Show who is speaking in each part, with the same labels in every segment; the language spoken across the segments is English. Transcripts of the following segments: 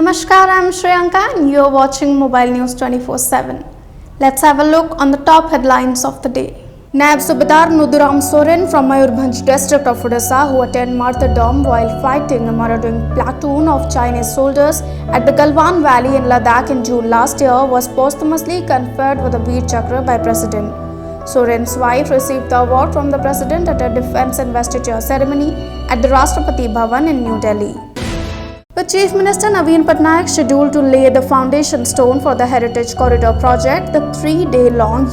Speaker 1: Namaskar, I am Shreyanka and you are watching Mobile News 24/7. Let's have a look on the top headlines of the day. Naib Subedar Nuduram Soren from Mayurbhanj district of Odisha, who attained martyrdom while fighting a marauding platoon of Chinese soldiers at the Galwan Valley in Ladakh in June last year, was posthumously conferred with the Veer Chakra by President. Soren's wife received the award from the President at a defense investiture ceremony at the Rashtrapati Bhavan in New Delhi. With Chief Minister Naveen Patnaik scheduled to lay the foundation stone for the Heritage Corridor project, the three-day-long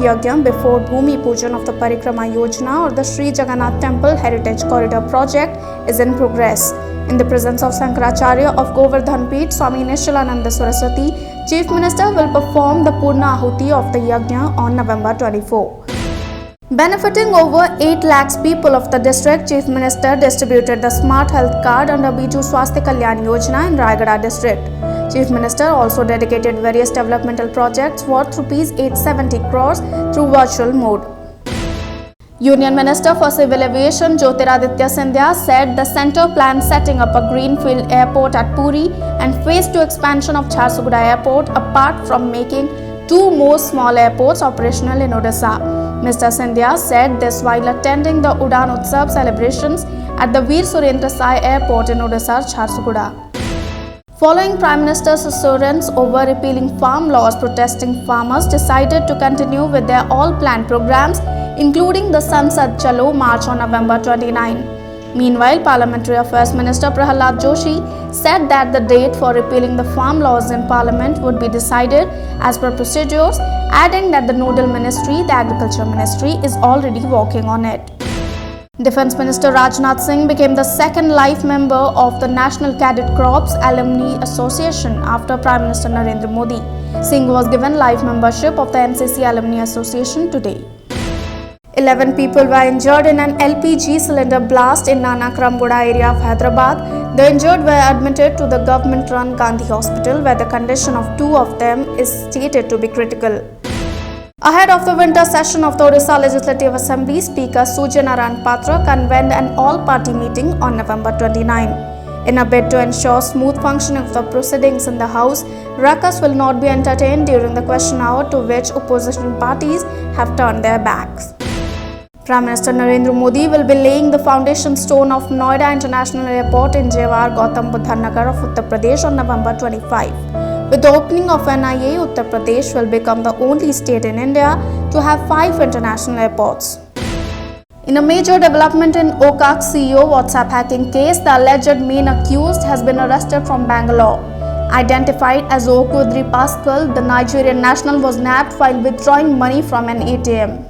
Speaker 1: yajna before Bhumi Pujan of the Parikrama Yojana or the Sri Jagannath Temple Heritage Corridor project is in progress. In the presence of Sankaracharya of Govardhan Peeth, Swami Nishalananda Saraswati, Chief Minister will perform the Purna Ahuti of the yajna on November 24. Benefiting over 8 lakhs people of the district, Chief Minister distributed the Smart Health Card under Biju Swasthya Kalyan Yojana in Rayagada district. Chief Minister also dedicated various developmental projects worth Rs 870 crores through virtual mode. Union Minister for Civil Aviation Jyotiraditya Scindia said the centre plans setting up a greenfield airport at Puri and phase 2 expansion of Jharsuguda Airport apart from making 2 more small airports operational in Odisha. Mr. Scindia said this while attending the Udan Utsav celebrations at the Veer Surendra Sai Airport in Odisha, Jharsuguda. Following Prime Minister's assurance over repealing farm laws, protesting farmers decided to continue with their all-planned programs, including the Sansad Chalo March on November 29. Meanwhile, Parliamentary Affairs Minister Prahalad Joshi said that the date for repealing the farm laws in Parliament would be decided as per procedures, adding that the nodal ministry, the Agriculture Ministry, is already working on it. Defence Minister Rajnath Singh became the second life member of the National Cadet Corps Alumni Association after Prime Minister Narendra Modi. Singh was given life membership of the NCC Alumni Association today. 11 people were injured in an LPG cylinder blast in Nanakramgoda area of Hyderabad. The injured were admitted to the government-run Gandhi Hospital, where the condition of 2 of them is stated to be critical. Ahead of the winter session of the Odisha Legislative Assembly, Speaker Surya Narayan Patra convened an all-party meeting on November 29. In a bid to ensure smooth functioning of the proceedings in the House, ruckus will not be entertained during the question hour, to which opposition parties have turned their backs. Prime Minister Narendra Modi will be laying the foundation stone of Noida International Airport in Jewar, Gautam Buddha Nagar of Uttar Pradesh on November 25. With the opening of NIA, Uttar Pradesh will become the only state in India to have 5 international airports. In a major development in OKAK CEO WhatsApp hacking case, the alleged main accused has been arrested from Bangalore. Identified as Okwudri Pascal, the Nigerian national was nabbed while withdrawing money from an ATM.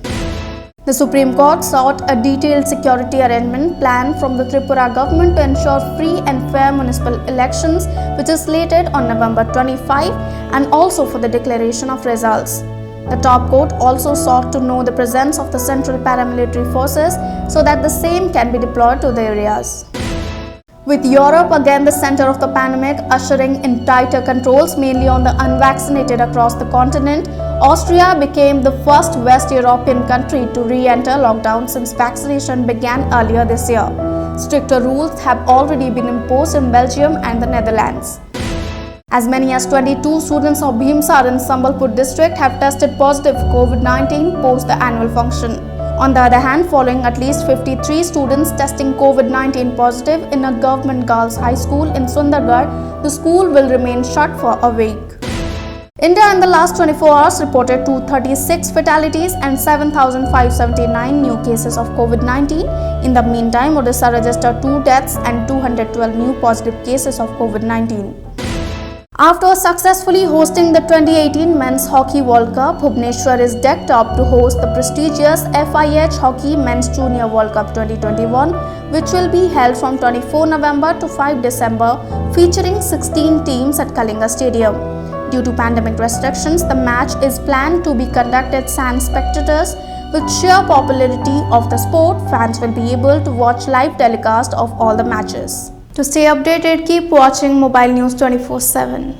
Speaker 1: The Supreme Court sought a detailed security arrangement plan from the Tripura government to ensure free and fair municipal elections, which is slated on November 25, and also for the declaration of results. The top court also sought to know the presence of the central paramilitary forces so that the same can be deployed to the areas. With Europe again the center of the pandemic, ushering in tighter controls mainly on the unvaccinated across the continent, Austria became the first West European country to re-enter lockdown since vaccination began earlier this year. Stricter rules have already been imposed in Belgium and the Netherlands. As many as 22 students of Bhimsar in Sambalpur district have tested positive for COVID-19 post the annual function. On the other hand, following at least 53 students testing COVID-19 positive in a government girls' high school in Sundargarh, the school will remain shut for a week. India in the last 24 hours reported 236 fatalities and 7,579 new cases of COVID-19. In the meantime, Odisha registered 2 deaths and 212 new positive cases of COVID-19. After successfully hosting the 2018 Men's Hockey World Cup, Bhubaneswar is decked up to host the prestigious FIH Hockey Men's Junior World Cup 2021, which will be held from 24 November to 5 December, featuring 16 teams at Kalinga Stadium. Due to pandemic restrictions, the match is planned to be conducted sans spectators. With sheer popularity of the sport, fans will be able to watch live telecast of all the matches. To stay updated, keep watching Mobile News 24/7.